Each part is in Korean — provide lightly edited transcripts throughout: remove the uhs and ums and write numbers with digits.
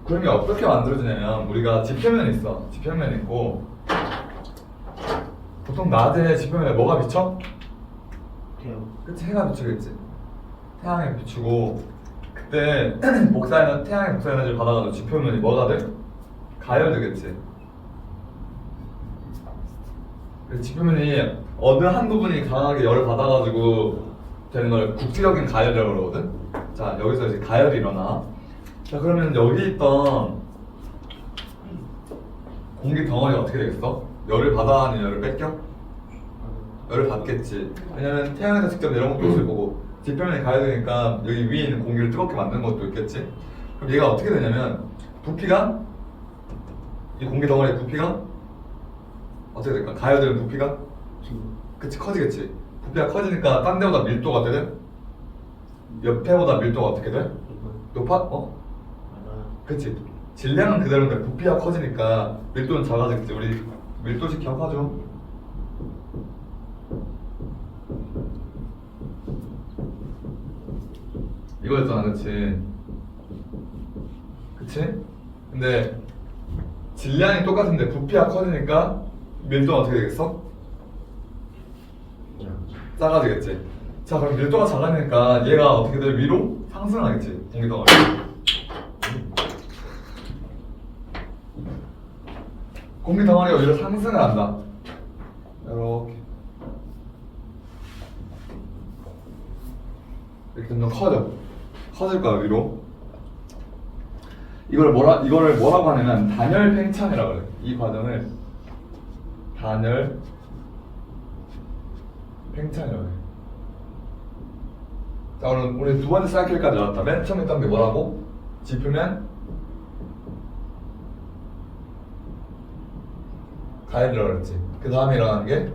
구름이 어떻게 만들어지냐면 우리가 지표면이 있어. 지표면이 있고 보통 낮에 지표면에 뭐가 비쳐? 태양. 그치, 해가 비추겠지. 태양이 비추고 그때 복사에는 태양의 복사 에너지를 받아가지고 지표면이 뭐가 돼? 가열되겠지. 그래서 지표면이 어느 한 부분이 강하게 열을 받아가지고 되는 걸 국지적인 가열이라고 그러거든. 자, 여기서 이제 가열이 일어나. 자, 그러면 여기 있던 공기 덩어리가 어떻게 되겠어? 열을 받아 아니면 열을 뺏겨? 열을 받겠지. 왜냐면 태양에서 직접 내려온 것도 있을 거고 지표면이 가열되니까 여기 위에 있는 공기를 뜨겁게 만드는 것도 있겠지. 그럼 얘가 어떻게 되냐면 부피가 이 공기 덩어리의 부피가 어떻게 될까? 가열되는 부피가? 그치, 커지겠지. 부피가 커지니까 딴 데보다 밀도가 어떻게 돼? 옆에보다 밀도가 어떻게 돼? 높아? 어? 그치. 질량은 그대로인데 부피가 커지니까 밀도는 작아지겠지. 우리 밀도식 기억하죠? 이거였잖아, 그치? 그치? 근데 질량이 똑같은데 부피가 커지니까 밀도가 어떻게 되겠어? 작아지겠지. 자, 그럼 밀도가 작아지니까 얘가 어떻게 돼? 위로 상승하겠지. 공기덩어리. 공기덩어리가 위로 상승을 한다. 이렇게. 이렇게 점점 커질 거야, 위로. 이거를 뭐라고 하냐면 단열 팽창이라고 그래. 이 과정을 단열 팽창이라고 해. 자, 오늘 우리 두 번째 사이클까지 나왔다. 맨 처음 했던 게 뭐라고? 지표면 가열이라고 그랬지. 그 다음에 일어나는 게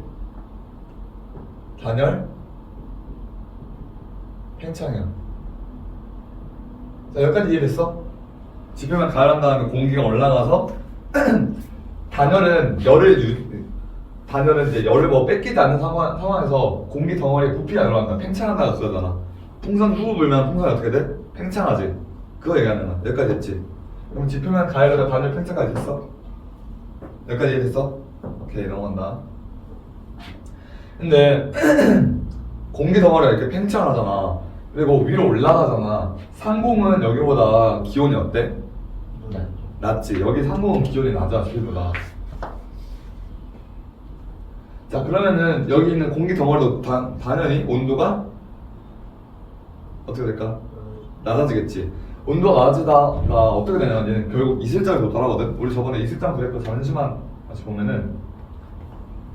단열 팽창이야. 자, 여기까지 이해됐어? 지표면 가열한 다음에 공기가 올라가서 단열은 이제 열을 뭐 뺏기지 않는 상황에서 공기 덩어리에 부피가 일어난다. 팽창한다가 그거잖아. 풍선 후 불면 풍선이 어떻게 돼? 팽창하지. 그거 얘기하는 거야. 여기까지 됐지? 그럼 지표면 가열하다 단열 팽창까지 됐어? 여기까지 이해됐어? 오케이, 넘어간다. 근데 공기 덩어리가 이렇게 팽창을 하잖아. 그리고 위로 올라가잖아. 상공은 여기보다 기온이 어때? 낮지. 여기 상공은 기온이 낮아, 지표보다. 자, 그러면은 여기 있는 공기 덩어리도 당연히 온도가 어떻게 될까? 낮아지겠지. 온도가 낮아지다가 어떻게 되냐면 얘는 결국 이슬점에 도달하거든. 우리 저번에 이슬점 그래프 잠시만 다시 보면은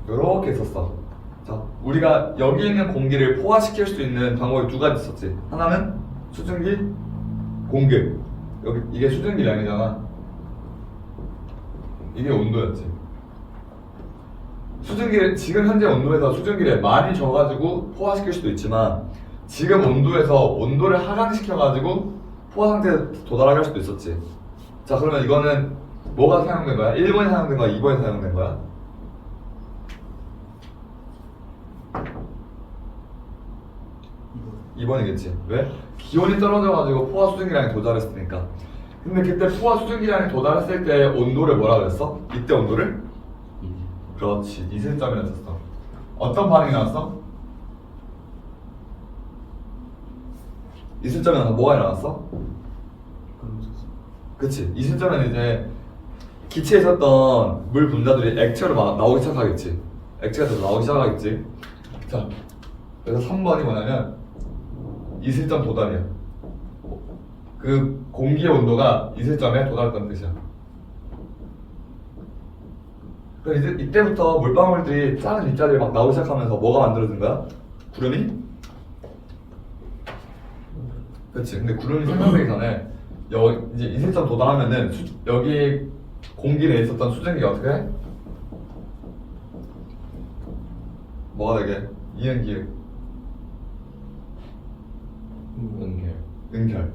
이렇게 있었어. 자, 우리가 여기 있는 공기를 포화시킬 수 있는 방법이 두 가지 있었지. 하나는 수증기 공급. 여기 이게 수증기량이잖아. 이게 온도였지. 지금 현재 온도에서 수증기를 많이 줘가지고 포화시킬 수도 있지만 지금 온도에서 온도를 하강시켜가지고 포화 상태에 도달하게 할 수도 있었지. 자, 그러면 이거는 뭐가 사용된 거야? 1번에 사용된 거야? 2번에 사용된 거야? 2번이겠지. 왜? 기온이 떨어져가지고 포화 수증기량에 도달했으니까. 근데 그때 포화 수증기량에 도달했을 때 온도를 뭐라 그랬어? 이때 온도를? 그렇지, 이슬점이라 쳤어. 어떤 반응이 나왔어? 이슬점에 나서 뭐가 일어났어? 그치, 이슬점에는 이제 기체에 있었던 물 분자들이 액체로 막 나오기 시작하겠지. 액체가 더 나오기 시작하겠지. 자, 그래서 3번이 뭐냐면 이슬점 도달이야. 그 공기의 온도가 이슬점에 도달했다는 뜻이야. 그럼 이제 이때부터 물방울들이 작은 입자들이 막 나오기 시작하면서 뭐가 만들어진 거야? 구름이? 그렇지. 근데 구름이 생성되기 전에 이제 이슬점 도달하면은 여기 공기 내에 있었던 수증기가 어떻게 해? 뭐가 되게? 이응기응. 응결.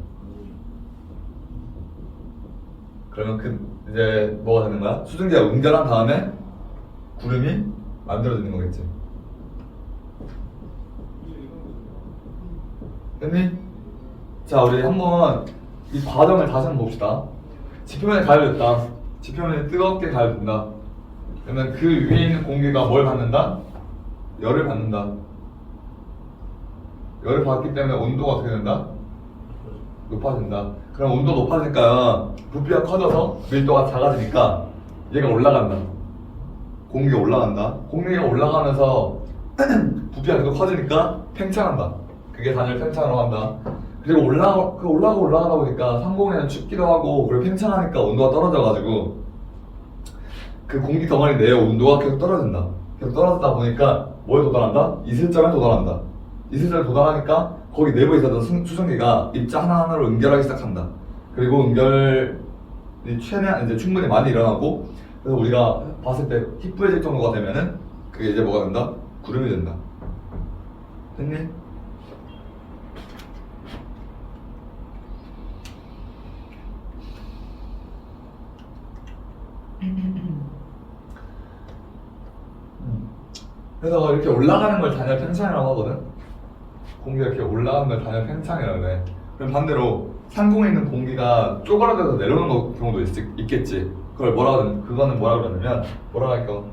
그러면 이제 뭐가 되는 거야? 수증기가 응결한 다음에 구름이 만들어지는 거겠지. 됐니? 자, 우리 한번 이 과정을 다시 한번 봅시다. 지표면이 가열됐다. 지표면이 뜨겁게 가열된다. 그러면 그 위에 있는 공기가 뭘 받는다? 열을 받는다. 열을 받기 때문에 온도가 어떻게 된다? 높아진다. 그럼 온도 높아지니까 부피가 커져서 밀도가 작아지니까 얘가 올라간다. 공기가 올라간다. 공기가 올라가면서 부피가 계속 커지니까 팽창한다. 그게 단열 팽창으로 한다. 그리고 올라가다 보니까 상공에는 춥기도 하고 그리고 팽창하니까 온도가 떨어져가지고 그 공기 덩어리 내의 온도가 계속 떨어진다. 계속 떨어지다 보니까 뭐에 도달한다? 이슬점에 도달한다. 이슬점에 도달하니까 거기 내부에 있었던 수증기가 입자 하나하나로 응결하기 시작한다. 그리고 응결이 최대한 이제 충분히 많이 일어나고 그래서 우리가 봤을 때 희뿌해질 정도가 되면은 그게 이제 뭐가 된다? 구름이 된다. 됐니? 그래서 이렇게 올라가는 걸 단열 팽창이라고 하거든. 공기가 이렇게 올라가는 걸 단열 팽창이라고 해. 그럼 반대로 상공에 있는 공기가 쪼그라들어서 내려오는 경우도 있겠지. 그거는 뭐라 그러냐면 뭐라고 할까?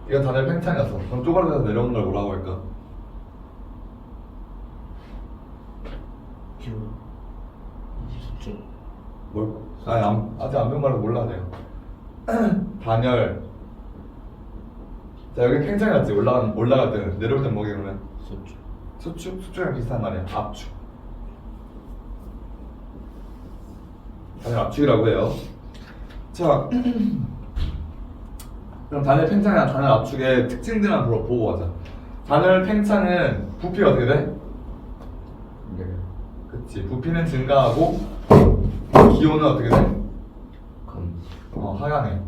이건 단열 팽창이었어. 그럼 쪼그라들어서 내려오는 걸 뭐라고 할까? 기온 20점. 뭘? 아직 안 배운 말로 몰라 돼요. 단열. 자, 여기 팽창이었지. 올라갈 때는 내려올 때 뭐게 그러면? 수축? 수축이랑 비슷한 말이야. 압축. 단열 압축이라고 해요. 자, 그럼 단열 팽창이나 단열 압축의 특징들만 보고 가자. 단열 팽창은 부피가 어떻게 돼? 그치. 부피는 증가하고 기온은 어떻게 돼? 하강해.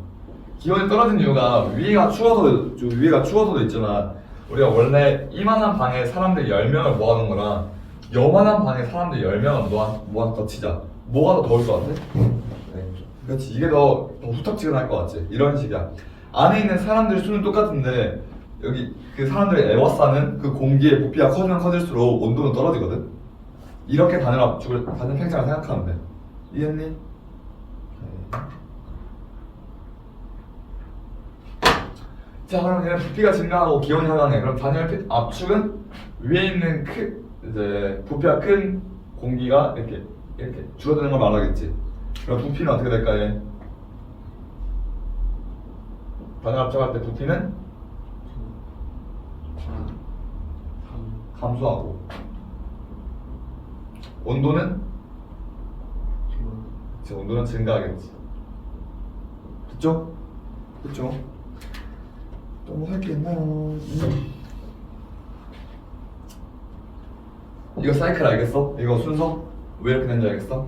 기온이 떨어진 이유가 위가 추워서도 있지만 우리가 원래 이만한 방에 사람들 10명을 모아놓은 거랑 요만한 방에 사람들 10명을 모아서 더 치자. 뭐가 더 더울 것 같아? 네. 그렇지. 이게 더 후텁지근할 것 같지? 이런 식이야. 안에 있는 사람들 수는 똑같은데 여기 그 사람들의 에워싸는 그 공기의 부피가 커지면 커질수록 온도는 떨어지거든? 이렇게 단열 팽창을 생각하면 돼. 이해했니? 네. 자, 그럼 얘는 부피가 증가하고 기온이 하강해. 그럼 단열 압축은 위에 있는 이제 부피가 큰 공기가 이렇게 줄어드는 걸 말하겠지. 그럼 부피는 어떻게 될까? 얘? 단열 압축할 때 부피는 감소하고 온도는 온도는 증가하겠지. 그쵸? 그쵸? 또 뭐 할 게 있나요? 이거 사이클 알겠어? 이거 순서? 왜 이렇게 되는지 알겠어?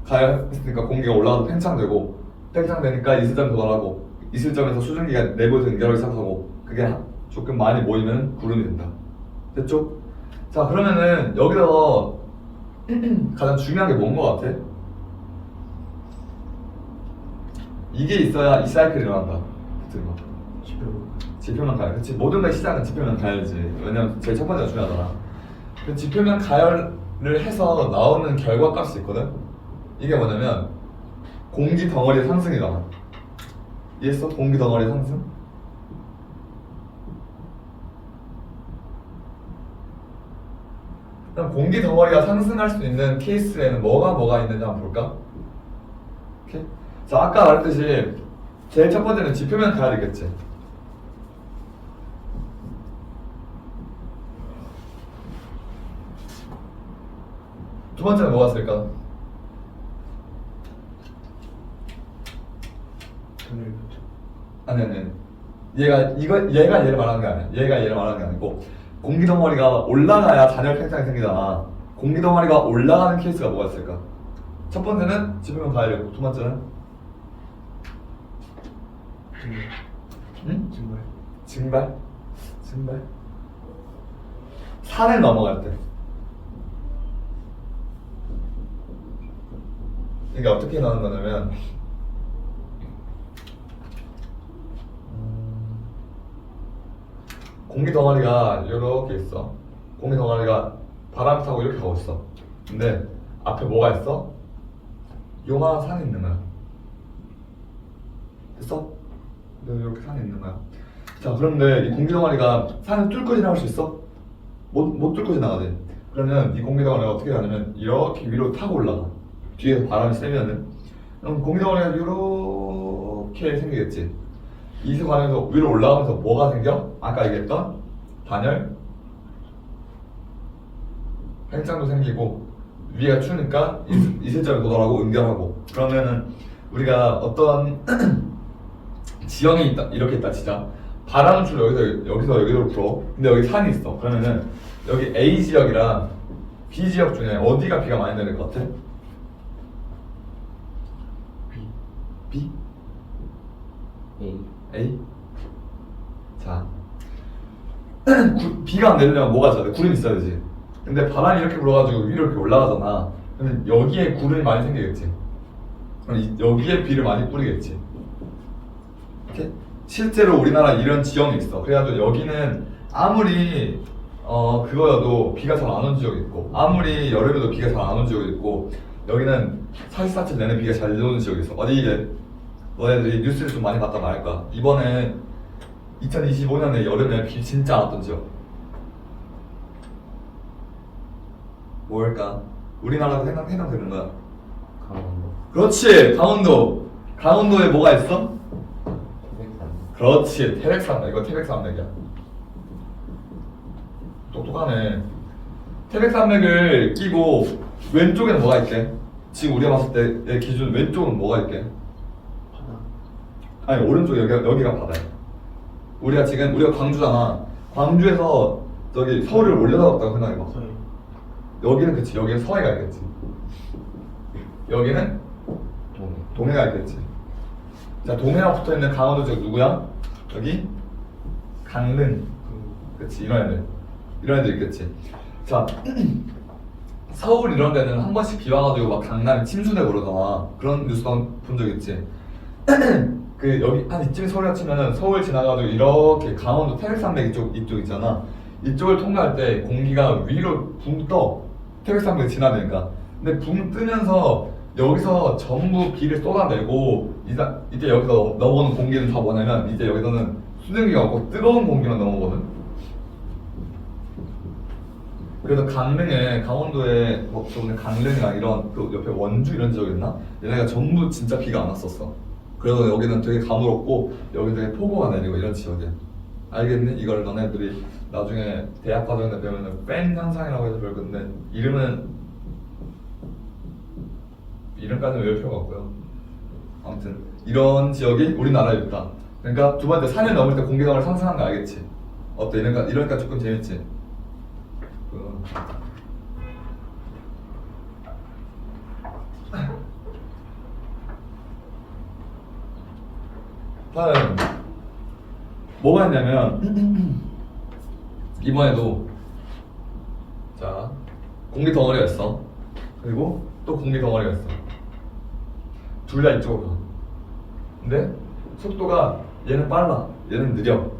가열했으니까 공기가 올라가서 팽창되니까 이슬점에 도달하고 이슬점에서 수증기가 내부에서 응결하기 시작하고 그게 조금 많이 모이면 구름이 된다. 됐죠? 자, 그러면은 여기다가 가장 중요한 게 뭔 거 같아? 이게 있어야 이 사이클이 일어난다. 붙은 거. 지표면 가열. 그치. 모든 걸 시작은 지표면 가열이지. 왜냐면 제일 첫 번째가 중요하잖아. 그 지표면 가열을 해서 나오는 결과값이 있거든. 이게 뭐냐면 공기 덩어리의 상승이잖아. 이해했어? 공기 덩어리의 상승? 그럼 공기 덩어리가 상승할 수 있는 케이스에는 뭐가 있는지 한번 볼까? 오케이? 자, 아까 말했듯이 제일 첫 번째는 지표면 가열이겠지. 두 번째는 뭐가 있을까? 아니. 얘가 얘를 말하는 게 아니야. 얘가 얘를 말하는 게 아니고 공기 덩어리가 올라가야 단열 팽창이 생기잖아. 공기 덩어리가 올라가는 케이스가 뭐가 있을까? 첫 번째는 지표면 가열이고 두 번째는 응? 증발? 산을 넘어갈 때. 이게 어떻게 나오는 거냐면 공기 덩어리가 이렇게 있어. 공기 덩어리가 바람 타고 이렇게 가고 있어. 근데 앞에 뭐가 있어? 요만한 산이 있는 거야. 됐어? 근데 이렇게 산이 있는 거야. 자, 그런데 이 공기 덩어리가 산을 뚫고 지나갈 수 있어? 못 뚫고 지나가지. 그러면 이 공기 덩어리가 어떻게 가냐면 이렇게 위로 타고 올라가. 뒤에 바람이 세면은. 그럼 공기 덩어리가 이렇게 생기겠지. 이 과정에서 위로 올라가면서 뭐가 생겨? 아까 얘기했던 단열, 팽창도 생기고 위가 추우니까 이슬점이 도달하고 응결하고. 그러면은 우리가 어떤 지형이 있다, 이렇게 있다 치자. 바람은 주로 여기서 여기로 불어. 근데 여기 산이 있어. 그러면은 여기 A 지역이랑 B 지역 중에 어디가 비가 많이 내릴 것 같아? B. B? A. A? 자, 비가 안 내리려면 뭐가 있어야 돼? 구름이 있어야 되지. 근데 바람이 이렇게 불어가지고 위로 이렇게 올라가잖아. 그러면 여기에 구름이 많이 생기겠지. 그럼 여기에 비를 많이 뿌리겠지. 이렇게? 실제로 우리나라 이런 지형이 있어. 그래가지고 여기는 아무리 그거여도 비가 잘 안 온 지역이 있고, 아무리 여름에도 비가 잘 안 온 지역이 있고, 여기는 44칠 내내 비가 잘 오는 지역이 있어. 어디 이게 너네들이 뉴스를 좀 많이 봤단 말일까? 이번에 2025년에 여름에 비 진짜 안 왔던 지역 뭘까? 우리나라도 해당되는 거야. 강원도. 그렇지, 강원도. 강원도에 뭐가 있어? 태백산. 그렇지, 태백산맥. 이거 태백산맥이야. 똑똑하네. 태백산맥을 끼고 왼쪽에는 뭐가 있게? 지금 우리가 봤을 때의 기준 왼쪽은 뭐가 있게? 바다. 아니, 오른쪽 여기가 바다야. 우리가 광주잖아. 광주에서 저기 서울을 올려다봤다고 생각해봐. 서해. 여기는 그치, 여기는 서해가 있겠지. 여기는 동해. 동해가 있겠지. 자, 동해랑 붙어있는 강원도 지역 누구야? 여기 강릉. 그치, 이런 애들 있겠지. 자, 서울 이런 데는 한 번씩 비 와가지고 막 강남이 침수되고 그러잖아. 그런 뉴스 본 적 있지. 그 여기 한 이쯤에 서울에 치면은 서울 지나가지고 이렇게 강원도 태백산맥 이쪽 있잖아. 이쪽을 통과할 때 공기가 위로 붕 떠. 태백산맥 지나니까. 근데 붕 뜨면서 여기서 전부 비를 쏟아내고 이제 여기서 넘어오는 공기는 다 뭐냐면 이제 여기서는 수증기가 없고 뜨거운 공기만 넘어오거든. 그래서 강원도에 저번에 강릉이랑 이런 그 옆에 원주 이런 지역 있나? 얘네가 전부 진짜 비가 안 왔었어. 그래서 여기는 되게 가물었고 여기 되게 폭우가 내리고 이런 지역이야. 알겠니? 이걸 너네들이 나중에 대학 과정에 배우면 팬 현상이라고 해서 배울 건데 이름까지는 외울 필요가 없고요. 아무튼 이런 지역이 우리나라에 있다. 그러니까 두 번째 산을 넘을 때 공기동을 상승한 거 알겠지? 어때? 이러니까 조금 재밌지? 다음 뭐가 있냐면 이번에도 자 공기 덩어리가 있어. 그리고 또 공기 덩어리가 있어. 둘 다 이쪽으로 가. 근데 속도가 얘는 빨라, 얘는 느려.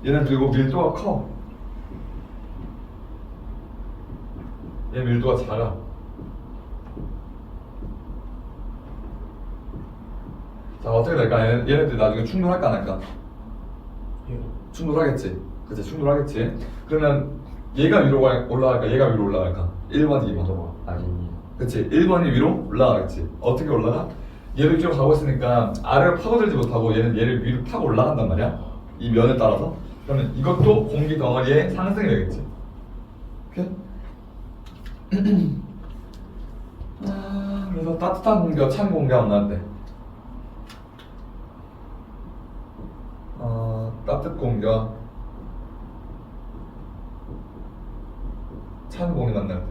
얘는 그리고 밀도가 커. 얘 밀도가 작아. 자, 어떻게 될까? 얘네들 나중에 충돌할까 안 할까? 충돌하겠지. 그치, 충돌하겠지. 그러면 얘가 위로 올라갈까? 얘가 위로 올라갈까? 1번, 2번. 아진이. 그치, 1번이 위로 올라가겠지. 어떻게 올라가? 얘를 이쪽으로 가고 있으니까 아래로 파고들지 못하고 얘는 얘를 위로 타고 올라간단 말이야. 이 면에 따라서. 그러면 이것도 공기 덩어리의 상승이 되겠지. 오케이? 그래서 따뜻한 공기와 찬 공기가 만날 때 따뜻 공기와 찬 공기 만날 때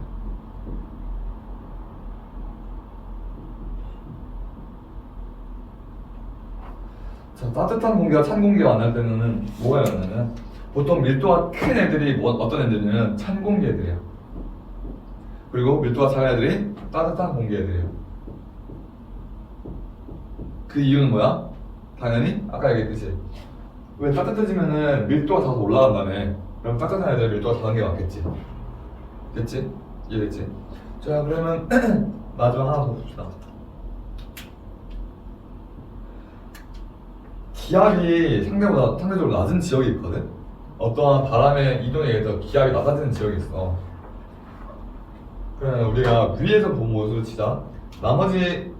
자, 따뜻한 공기와 찬 공기가 만날 때는 뭐가 일어나냐면 보통 밀도가 큰 애들이 어떤 애들이냐면 찬 공기 애들이야. 그리고 밀도가 작은 애들이 따뜻한 공기 애들이에요. 그 이유는 뭐야? 당연히 아까 얘기했듯이 왜 따뜻해지면은 밀도가 더 올라간다며. 그럼 따뜻한 애들 밀도가 작은 게 맞겠지. 됐지? 이해됐지? 자 그러면 마지막 하나 더 봅시다. 기압이 상대적으로 낮은 지역이 있거든? 어떠한 바람의 이동에 의해서 기압이 낮아지는 지역이 있어. 그러면 우리가 위에서 본 모습을 치자. 나머지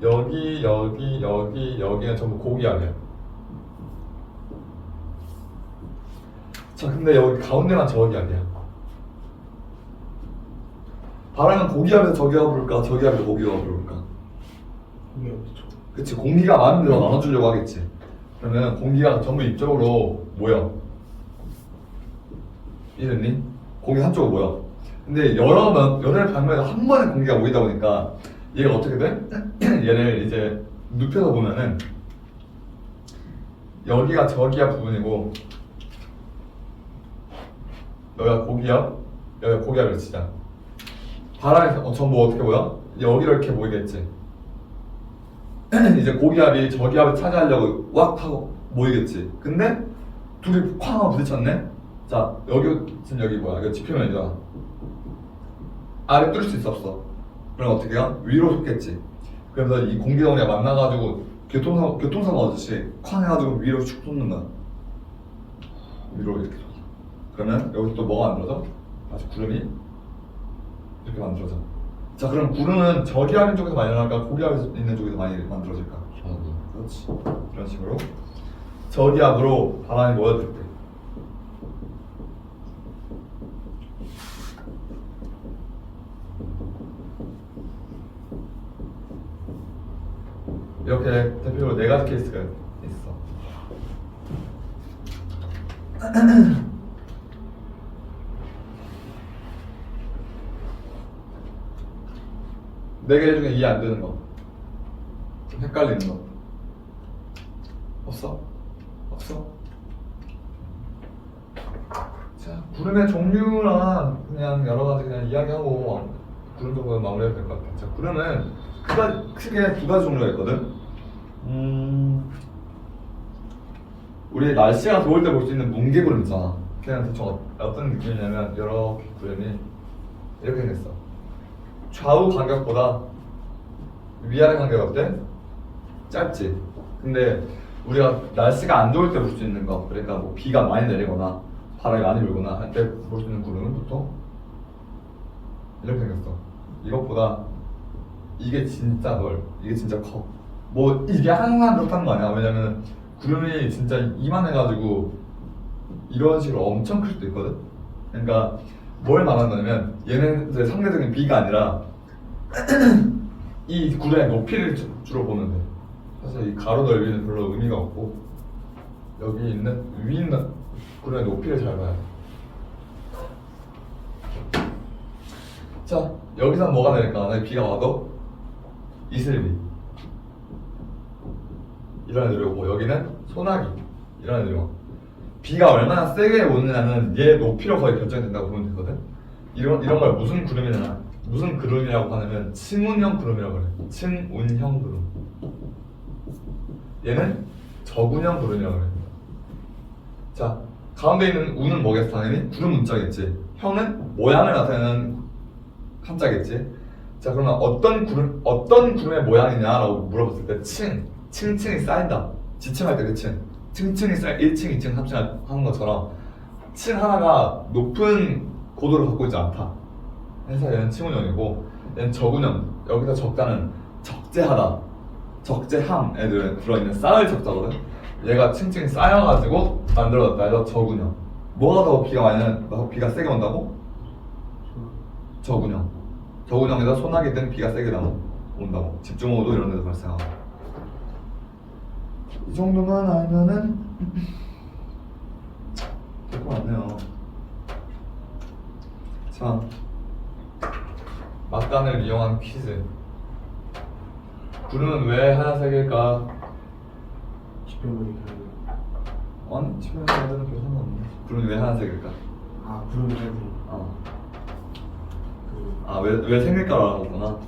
여기는 전부 고기압이야. 자 근데 여기 가운데만 저기압이야. 바람은 고기압에서 저기압을 부를까? 저기압에서 고기압을 부를까? 공기압이죠. 그치, 공기가 많은 데로 나눠주려고 하겠지. 그러면 공기가 전부 이쪽으로 모여. 이랬니? 공기 한쪽으로 모여. 근데 여러 방면에서 한 번에 공기가 모이다 보니까 얘가 어떻게 돼? 얘를 이제 눕혀서 보면은 여기가 저기압 부분이고 여기가 고기압, 여기가 고기압을 치자. 바람이 전부 어떻게 모여? 여기로 이렇게 모이겠지. 이제 고기압이 저기압을 차지하려고 왁 하고 모이겠지. 근데 둘이 쾅 하고 부딪혔네? 자, 지금 여기 뭐야? 이거 지표면이잖아. 아래 뚫을 수 있었어. 그럼 어떻게 해요? 위로 솟겠지. 그래서 이 공기덩어리가 만나가지고 교통사고 얻듯이 쾅 해가지고 위로 슉 솟는 거야. 위로 이렇게 솟아. 그러면 여기서 또 뭐가 만들어져? 다시 구름이 이렇게 만들어져. 자, 그럼 구름은 저기압 있는 쪽에서 많이 일어날까? 고기압 있는 쪽에서 많이 만들어질까? 저기. 그렇지. 이런 식으로 저기압으로 바람이 모여들 때 이렇게 대표적으로 네 가지 케이스가 있어. 네 개 중에 이해 안 되는 거, 좀 헷갈리는 거 없어? 없어? 자, 구름의 종류랑 그냥 여러 가지 그냥 이야기하고 구름 정도 마무리해도 될 것 같아. 자, 구름은 크게 두 가지 종류가 있거든. 우리 날씨가 더울 때 볼 수 있는 뭉게구름 있잖아. 그냥 대충 어떤 느낌이냐면 이렇게 구름이 이렇게 생겼어. 좌우 간격보다 위아래 간격이 어때? 짧지. 근데 우리가 날씨가 안 좋을 때 볼 수 있는 거, 그러니까 뭐 비가 많이 내리거나 바람이 많이 불거나 할 때 볼 수 있는 구름은 보통 이렇게 생겼어. 이것보다 이게 진짜 이게 진짜 커. 뭐 이게 항상 그렇다는 거 아니야. 왜냐면 구름이 진짜 이만해가지고 이런 식으로 엄청 클 수도 있거든. 그러니까 뭘 말하는 거냐면 얘는 이제 상대적인 비가 아니라 이 구름의 높이를 주로 보면 돼. 사실 이 가로 넓이는 별로 의미가 없고 여기 있는 위에 있는 구름의 높이를 잘 봐야 돼. 자, 여기서 뭐가 내릴까? 만약에 비가 와도 이슬비 이런 애들이 오고, 여기는 소나기 이런 애들이 와. 비가 얼마나 세게 오느냐는 얘 높이로 거의 결정된다고 보면 되거든. 이런 걸 무슨 구름이라고 하냐면 층운형 구름이라고 그래. 층운형 구름. 얘는 저군형 구름이라고 그래. 자, 가운데 있는 운은 뭐겠어? 당연히 구름 문자겠지. 형은 모양을 나타내는 한자겠지. 자, 그러면 어떤 구름의 모양이냐라고 물어봤을 때 층층이 쌓인다. 지층할 때 그 층층이 쌓여 1층, 2층, 3층 하는 것처럼 층 하나가 높은 고도를 갖고 있지 않다. 그래서 얘는 층운형이고, 얘는 저군형. 여기서 적자는 적재하다, 적재함 애들 들어있는 쌓을 적자거든. 얘가 층층이 쌓여가지고 만들어졌다 해서 저군형. 뭐가 더 비가 세게 온다고? 저군형. 저군형에서 소나기든 비가 세게 온다고. 집중호우도 이런 데서 발생하고. 이 정도만 알면은 될 것 같네요. 자, 막간을 이용한 퀴즈. 구름은 왜 하얀색일까? 지표면이 아니, 지금 하얀색은 별 상관없네. 구름이 왜 하얀색일까? 구름이 하얀색. 왜 생길까를 알아보구나.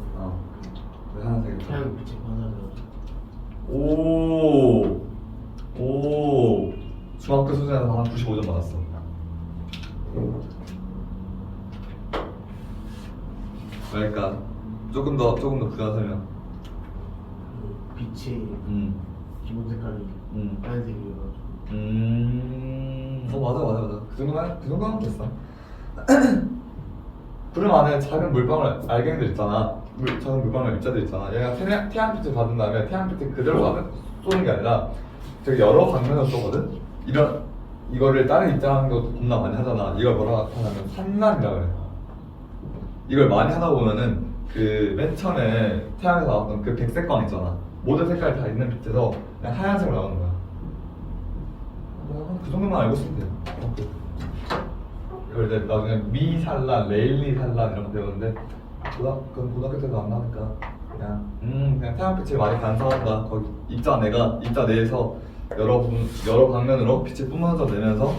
왜 하얀색일까? 태양 빛이 반사돼서. 오, 중학교 수준에서 한 95점 받았어. 그러니까 조금 더 구체화 설명. 그 빛의 음. 기본 색깔이 빨간색이어가지고 맞아. 그 정도만 됐어. 구름 안에 작은 물방울 알갱이들 있잖아. 작은 물방울 입자들 있잖아. 얘가 태양빛을 받은 다음에 태양빛을 그대로 쏘는 게 아니라 되게 여러 방면으로 쏘거든. 이거를 다른 입자라는 것도 겁나 많이 하잖아. 이걸 뭐라 하냐면 산란이라고 해. 이걸 많이 하다 보면은 그 맨 처음에 태양에서 나왔던 그 백색 광 있잖아. 모든 색깔이 다 있는 빛에서 그냥 하얀색으로 나오는 거야. 그 정도만 알고 있으면 돼. 이걸 이제 나중에 미산란, 레일리 산란 이런 거 배우는데 그건 고등학교 때도 안 나니까 그냥 태양빛을 많이 반사한다. 거기 입자 내에서 여러 방면으로 빛을 뿜어져 내면서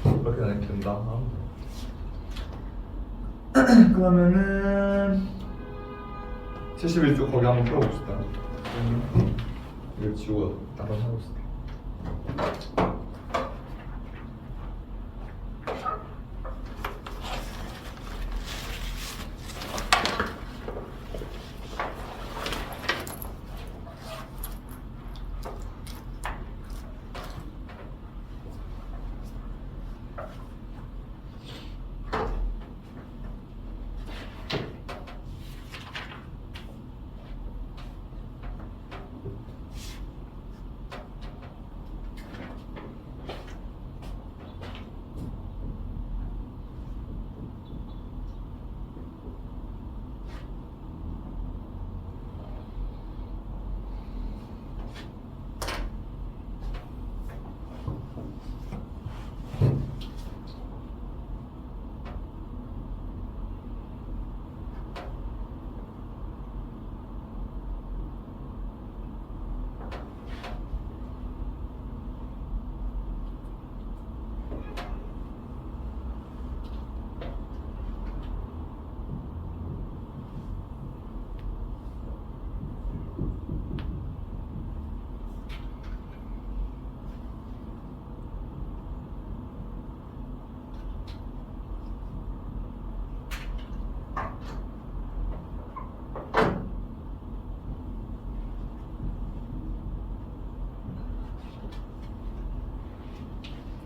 그렇게 그냥 된다. 그러면은 71쪽 거기 한번 풀어봅시다. 이거 지우고 한번 하고 있을게.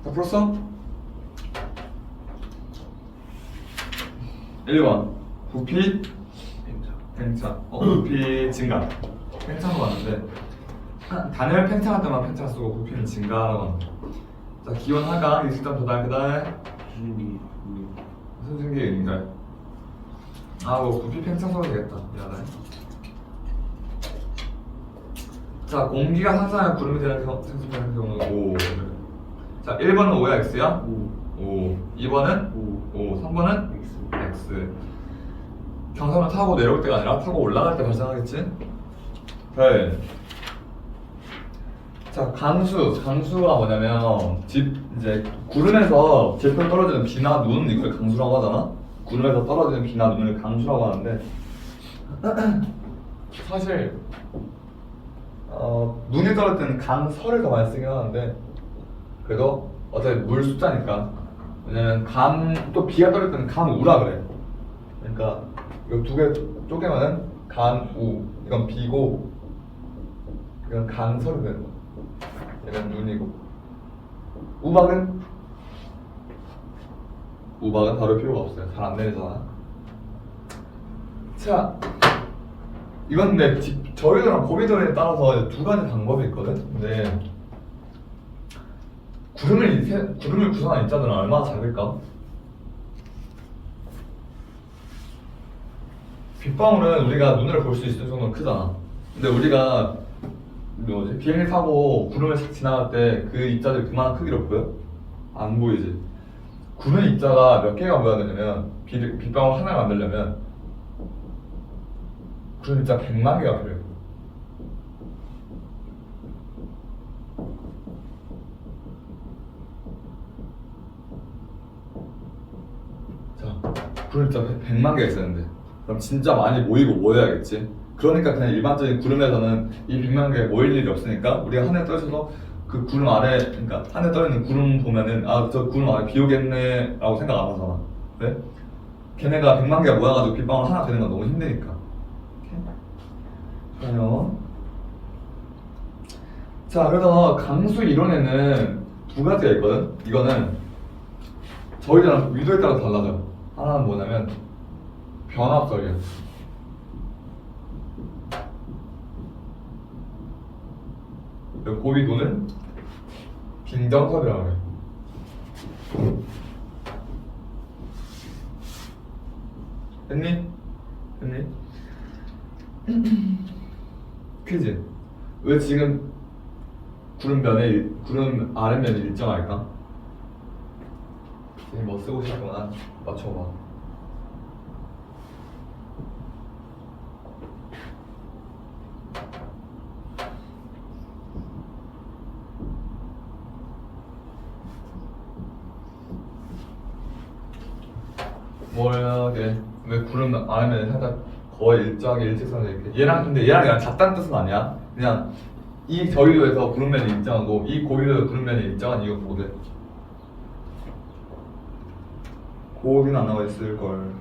다 풀었어? 1번 부피 팽창 부피 증가 팽창도 맞는데 단열 팽창할 때만 팽창 쓰고 부피는 증가라고 합니다. 자 기원 하강 일식점 도달 그다음에 주중기 순진기 응갈 뭐 부피 팽창 써도 되겠다. 미안해. 자 공기가 상상하여 구름이 되는 생성되는 경우는 5. 자 1번은 5야 X야? 5. 2번은 5. 3번은 X. 경사면 타고 내려올 때가 아니라 타고 올라갈 때 발생하겠지? 별. 자 강수가 뭐냐면 이제 구름에서 질풍 떨어지는 비나 눈 이걸 강수라고 하잖아. 구름에서 떨어지는 비나 눈을 강수라고 하는데 사실 눈이 떨어질 때는 강설을 더 많이 쓰긴 하는데 그래도 어차피 물 숫자니까. 왜냐면 또 비가 떨어질 때는 강우라 그래. 그러니까 이거 두 개 쪼개면은 강우. 이건 비고 이건 강설이 되는 거야. 얘는 눈이고. 우박은 다룰 필요가 없어요. 잘 안 내리잖아. 자 이건 근데 저희랑 고비전에 따라서 두 가지 방법이 있거든. 근데 구름을 구성한 입자들은 얼마나 작을까? 빗방울은 우리가 눈으로 볼 수 있을 정도는 크잖아. 근데 우리가 비행기 타고 구름을 싹 지나갈 때 그 입자들이 그만한 크기로 보여? 안 보이지? 구름 입자가 몇 개가 모여야 되냐면 빗방울 하나를 만들려면 구름 입자 100만 개가 필요해. 구름 입자가 100만 개가 있어야 되는데 그럼 진짜 많이 모여야겠지. 그러니까 그냥 일반적인 구름에서는 이 100만 개에 모일 일이 없으니까 우리가 하늘에 떠 있어서 그 구름 아래, 그러니까 하늘에 떠 있는 구름 보면은 저 구름 아래 비 오겠네 라고 생각 안 하잖아. 왜? 걔네가 100만 개가 모여가지고 빗방울 하나 되는 건 너무 힘드니까. 좋아요. 자, 그래서 강수 이론에는 두 가지가 있거든. 이거는 저희랑 위도에 따라 달라져. 하나는 뭐냐면 변압설이야. 고위도는 빈정설이라고 그래. 했니? 했니? 퀴즈. 왜 지금 구름 아랫면이 일정할까? 지금 뭐 쓰고 싶구나. 맞춰봐. 뭘 해야 돼? 왜 구름 아래면 살짝 거의 일정하게 일직선에 이렇게 근데 얘랑 같다는 뜻은 아니야. 그냥 이 저위도에서 구름면이 일정하고 이 고위도에서 구름면이 일정한 이거 보고 돼. 고기는 안 나와 있을걸.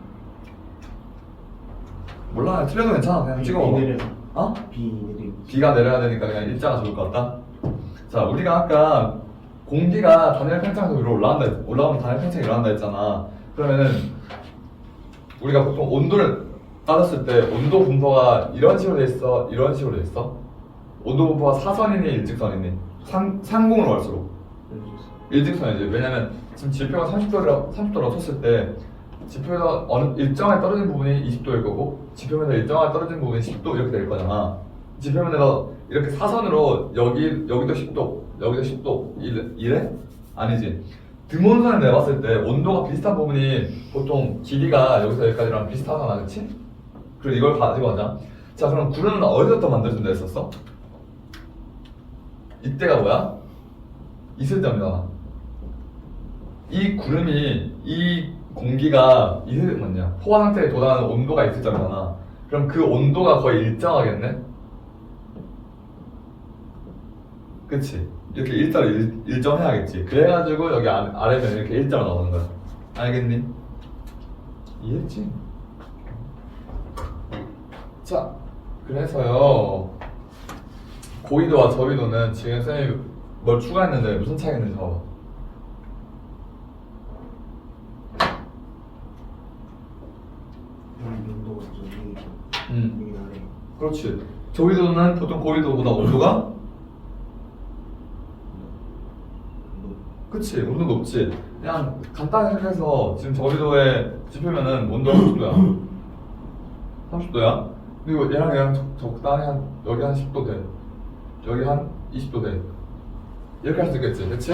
몰라, 틀려도 괜찮아. 그냥 찍어봐. 비 내려. 어? 비 내리고. 비가 내려야 되니까 그냥 일자가 좋을 것 같다. 자, 우리가 아까 공기가 단열 팽창에서 위로 올라오면 단열 팽창이 일어난다 했잖아. 그러면은 우리가 보통 온도를 따졌을 때 온도 분포가 이런 식으로 돼 있어, 이런 식으로 돼 있어. 온도 분포가 사선이니 일직선이니 상공으로 갈수록 일직선이지. 왜냐면 지금 지표가 30도라고 쳤을 때 지표에서 어느 일정하게 떨어진 부분이 20도일 거고 지표면에서 일정하게 떨어진 부분이 10도 이렇게 될 거잖아. 지표면에서 이렇게 사선으로 여기도 10도, 여기도 10도 이래? 아니지. 등온선을 내봤을 때 온도가 비슷한 부분이 보통 길이가 여기서 여기까지랑 비슷하잖아, 그치? 그리고 이걸 가지고 가자. 자, 그럼 구름은 어디서부터 만들어진다 했었어? 이때가 뭐야? 있을 때입니다. 이 구름이 이 공기가 포화 상태에 도달하는 온도가 있을 때잖아. 그럼 그 온도가 거의 일정하겠네? 그치? 이렇게 일정해야겠지. 그래가지고 여기 아래면 이렇게 일자로 나오는 거야. 알겠니? 이해했지? 자, 그래서요 고위도와 저위도는 지금 쌤이 뭘 추가했는데 무슨 차이가 있는지 봐봐. 여기 온도가 저기 음. 여기 아래. 그렇지. 저위도는 보통 고위도보다 온도가 그치, 온도 높지. 그냥 간단히 생각해서 지금 저위도의 지표면은 온도가 30도야. 30도야. 그리고 얘랑 적당히 여기 한 10도 돼. 여기 한 20도 돼. 이렇게 할 수 있겠지, 그치?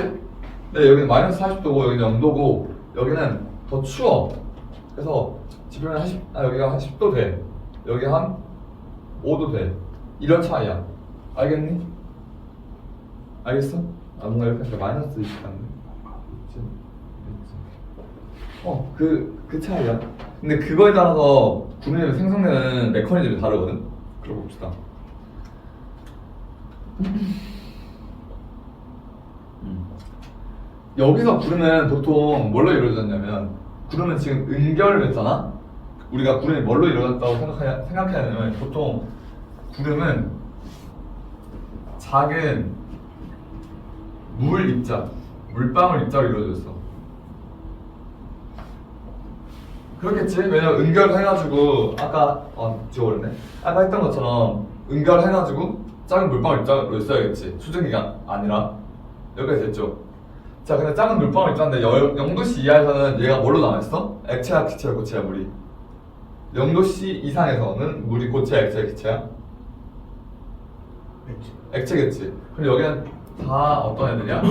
근데 여기는 마이너스 40도고 여기는 0도고 여기는 더 추워. 그래서 지표면 여기가 한 10도 돼. 여기 한 5도 돼. 이런 차이야. 알겠니? 알겠어? 아, 뭔가 이렇게 하니까 마이너스 20 같네. 그 차이야. 근데 그거에 따라서 구름이 생성되는 메커니즘이 다르거든? 들어봅시다. 여기서 구름은 보통 뭘로 이루어졌냐면 구름은 지금 은결을 했잖아? 우리가 구름이 뭘로 이루어졌다고 생각해야 되냐면 보통 구름은 작은 물방울 입자로 이루어져 있어. 그렇겠지? 왜냐면 은결해가지고 아까 지워버렸네. 아까 했던 것처럼 은결해가지고 작은 물방울 입자로 있어야겠지. 수증기가 아니라. 여기까지 됐죠? 자, 근데 작은 물방울 입자인데 0도씨 이하에서는 얘가 뭘로 남아있어? 액체야, 기체야, 고체야, 물이? 0도씨 이상에서는 물이 고체야, 액체야, 기체야? 액체겠지. 그럼 여기는 다 어떤 애들이야?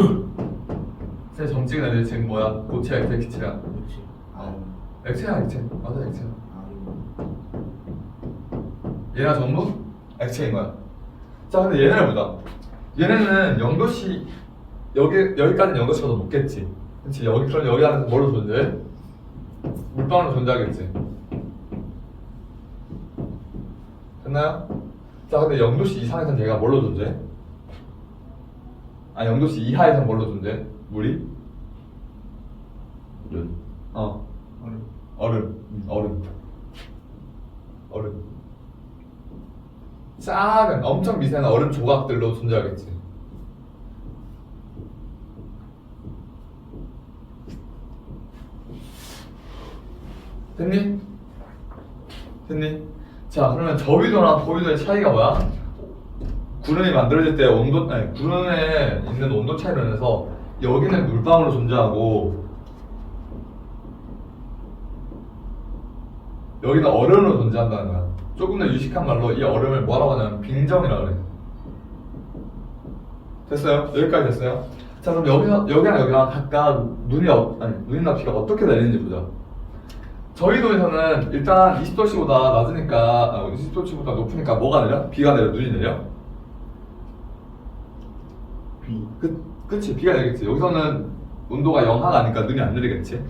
새 점찍은 애들 지금 뭐야? 고체야, 액체야, 기체야? 그렇지. 액체야, 액체. 맞아, 액체야. 이거. 얘가 전부 액체인 거야. 자, 근데 얘네를 보자. 얘네는 0도씨 여기까지는 0도씨가 더 높겠지. 그렇지? 그럼 여기 안에서 뭘로 존재해? 물방울로 존재하겠지. 됐나요? 자, 근데 0도씨 이상에서는 얘가 뭘로 존재해? 아니, 0도씨 이하에서는 뭘로 존재해? 물이? 눈. 얼음. 얼음. 작은 엄청 미세한 얼음 조각들로 존재하겠지. 됐니? 자, 그러면 저위도랑 고위도의 차이가 뭐야? 구름이 만들어질 때 구름에 있는 온도 차이로 인해서 여기는 물방울로 존재하고 여기는 얼음으로 존재한다는 거야. 조금 더 유식한 말로 이 얼음을 뭐라고 하냐면 빙정이라고 그래. 됐어요? 여기까지 됐어요? 자, 그럼 여기랑 각각 눈이나 비가 어떻게 내리는지 보자. 저희도에서는 일단 20도씨보다 낮으니까 20도씨보다 높으니까 뭐가 내려? 비가 내려? 눈이 내려? B. 그치, 비가 내리겠지. 여기서는 온도가 영하가 아니까 눈이 안 내리겠지.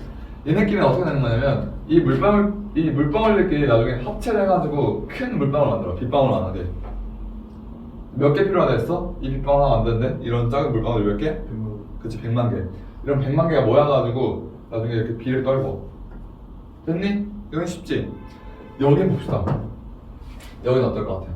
얘네끼리는 어떻게 되는 거냐면 이 물방울들끼리 나중에 합체를 해가지고 큰 물방울 만들어. 빗방울 하나 돼. 몇 개 필요하다 했어? 이 빗방울 하나 만드는데 이런 작은 물방울 몇 개? 100만. 그치, 100만 개. 이런 100만 개가 모여가지고 나중에 이렇게 비를 떨고. 됐니? 이건 쉽지? 여기 봅시다. 여기는 어떨 것 같아?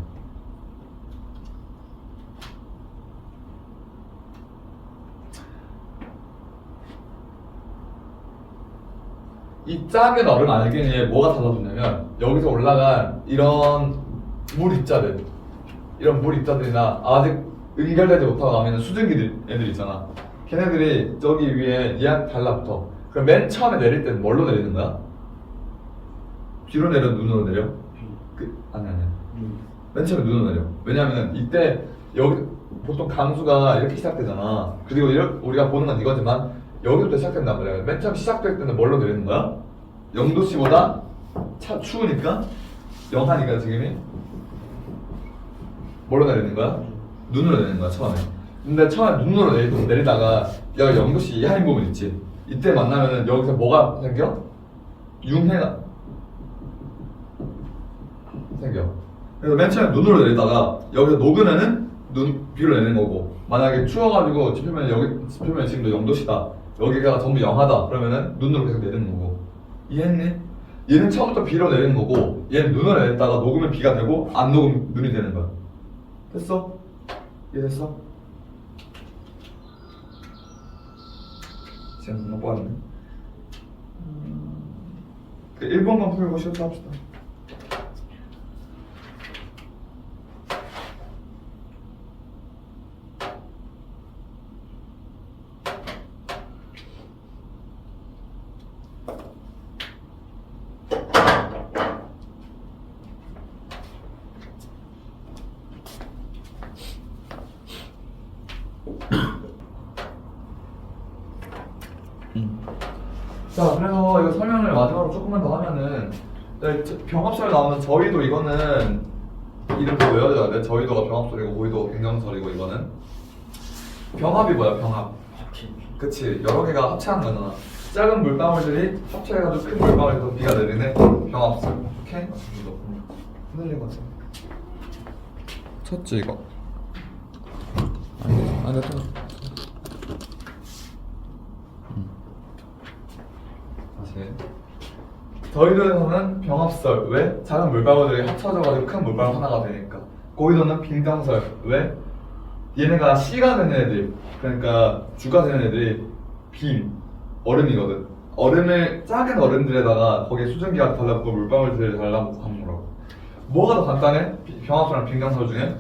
이 작은 얼음 알갱이에 뭐가 달라붙냐면 여기서 올라간 이런 물 입자들이나 아직 연결되지 못하고 남는 수증기 애들 있잖아. 걔네들이 저기 위에 얘한테 달라붙어. 그럼 맨 처음에 내릴 때는 뭘로 내리는 거야? 뒤로 내려, 눈으로 내려? 아니. 맨 처음에 눈으로 내려. 왜냐면 이때 여기 보통 강수가 이렇게 시작되잖아. 그리고 우리가 보는 건 이거지만 여기부터 시작된단 말이야. 맨 처음 시작될 때는 뭘로 내리는 거야? 0도씨보다 추우니까? 영하니까 지금이? 뭘로 내리는 거야? 눈으로 내리는 거야, 처음에. 근데 처음에 눈으로 내리다가 여기 0도씨 이하인 부분 있지? 이때 만나면은 여기서 뭐가 생겨? 융해가 생겨. 그래서 맨 처음에 눈으로 내리다가 여기서 녹으면은 비로 내리는 거고, 만약에 추워가지고 지표면이 지금도 0도씨다. 여기가 전부 영하다. 그러면은 눈으로 계속 내리는 거고. 이해했니? 얘는 처음부터 비로 내리는 거고, 얘는 눈으로 내렸다가 녹으면 비가 되고, 안 녹으면 눈이 되는 거야. 됐어? 이해됐어? 시간 정말 빠르네. 그 1번만 풀고 시험도 합시다. 자, 그래서 이거 설명을 마지막으로 조금만 더 하면은 병합설 나오는 저희도 이거는 이름 더 외워줘야 돼. 저희도가 병합설이고 고희도가 빙정설이고. 이거는 병합이 뭐야? 병합. 그치, 여러 개가 합체한 거잖아. 작은 물방울들이 합체해가지고 큰 물방울에서 비가 내리는 병합설. 오케이? 흔들린 거지. 쳤지 이거? 아니 또. 저희도에서는 병합설. 왜? 작은 물방울들이 합쳐져가지고 큰 물방울 하나가 되니까. 고희도는 빙정설. 왜? 얘네가 C가 되는 애들, 그러니까 주가 되는 애들이 얼음이거든. 작은 얼음들에다가 거기에 수증기가 달라붙고 물방울들이 달라붙고 하는 거라고. 뭐가 더 간단해? 병합설이랑 빙정설 중에?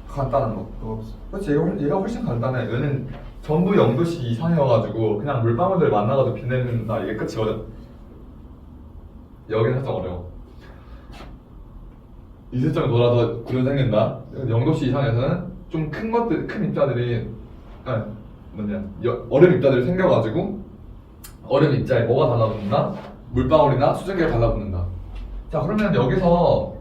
간단한 거. 그렇지, 얘가 훨씬 간단해. 얘는 전부 0도씨 이상이어가지고 그냥 물방울들 만나가지고 비 내린다, 이게 끝이거든. 여기는 살짝 어려워. 이슬점이 돌아서 구름 생긴다. 0도씨 이상에서는 좀 큰 입자들이 얼음 입자들이 생겨가지고 얼음 입자에 뭐가 달라붙는다? 물방울이나 수증기가 달라붙는다. 자, 그러면 여기서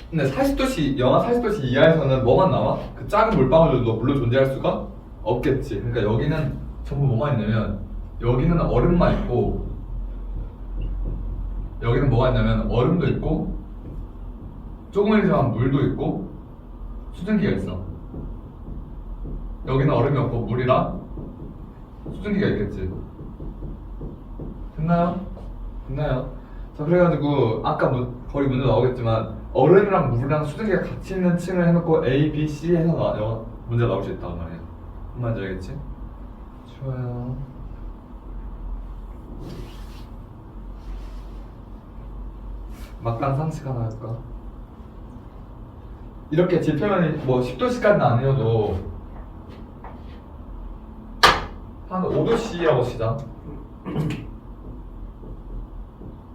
근데 40도씨, 영하 40도씨 이하에서는 뭐만 남아? 그 작은 물방울들도 물론 존재할 수가 없겠지. 그러니까 여기는 전부 뭐가 있냐면, 여기는 얼음만 있고, 여기는 뭐가 있냐면 얼음도 있고, 조금이지만 물도 있고, 수증기가 있어. 여기는 얼음이 없고 물이랑 수증기가 있겠지. 됐나요? 됐나요? 자, 그래가지고 아까 거의 문제 나오겠지만 얼음이랑 물이랑 수증기가 같이 있는 층을 해놓고 A, B, C 해서 문제 나올 수 있다고 말이야. 무슨 말인지 알겠지? 좋아요. 막간 상식 하나 할까? 이렇게 지표면이 뭐 10도씨까지는 아니어도 한 5도씨라고 치자.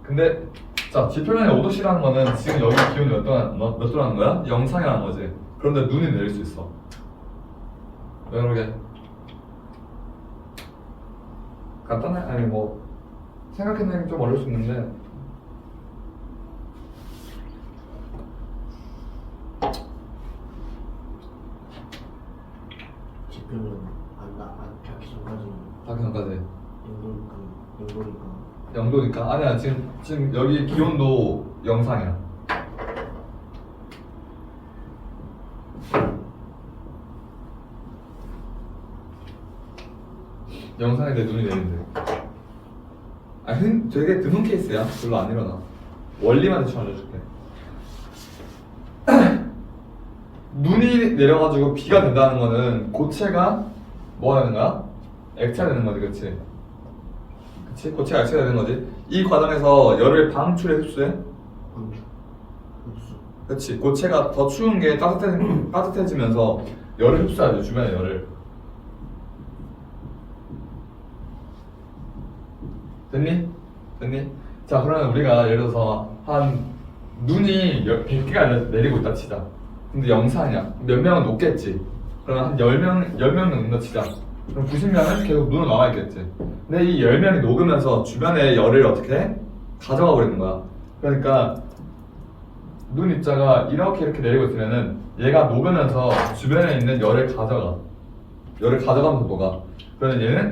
근데 자, 지표면이 5도씨라는 거는 지금 여기 기온이 몇 도라는 거야? 영상이라는 거지. 그런데 눈이 내릴 수 있어. 왜 그러게? 간단해? 아니 뭐 생각해내기 좀 어려울 수 있는데 지표는 안 닿기 전까지 닿기 전까지 영도니까 0도니까 아니야 지금 여기 기온도 영상이야. 영상인데 눈이 내린대. 아, 되게 드문 케이스야. 별로 안 일어나. 원리만 대충 알려줄게. 눈이 내려가지고 비가 된다는 거는 고체가 뭐 하는 거야? 액체가 되는 거지, 그치? 그치? 고체가 액체가 되는 거지. 이 과정에서 열을 방출해 흡수해? 흡수. 그치. 고체가 더 추운 게 따뜻해지면서 열을 흡수하죠, 주변의 열을. 됐니? 됐니? 자, 그러면 우리가 예를 들어서 한 눈이 100개가 내리고 있다 치자. 근데 영상이야. 몇 명은 녹겠지. 그러면 한 10명 녹는다 치자. 그럼 90명은 계속 눈으로 남아있겠지. 근데 이 10명이 녹으면서 주변의 열을 어떻게 해? 가져가 버리는 거야. 그러니까 눈 입자가 이렇게 내리고 있으면은 얘가 녹으면서 주변에 있는 열을 가져가. 열을 가져가면서 녹아. 그러면 얘는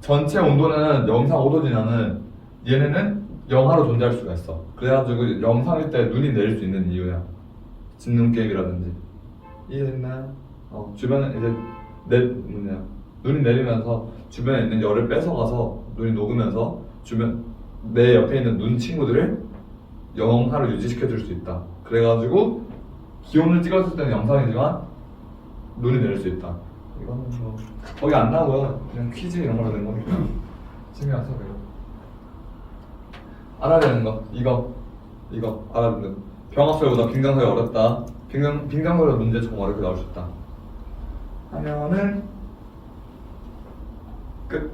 전체 온도는 영상 5도지만은 얘네는 영하로 존재할 수가 있어. 그래가지고 영상일 때 눈이 내릴 수 있는 이유야. 짓눈 게임이라든지. 이해됐나요? 주변에 이제 눈이 내리면서 주변에 있는 열을 뺏어가서 눈이 녹으면서 내 옆에 있는 눈 친구들을 영하로 유지시켜줄 수 있다. 그래가지고 기온을 찍었을 때는 영상이지만 눈이 내릴 수 있다. 이거는 뭐 거기 안 나오고요. 그냥 퀴즈 이런 거로 된 거니까 신경 안 써도 돼요. 알아야 되는 거 이거 알아야 되는 거. 병합설보다 빈강설이 어렵다. 빈강설의 문제 좀 어렵게 나올 수 있다 하면은 끝.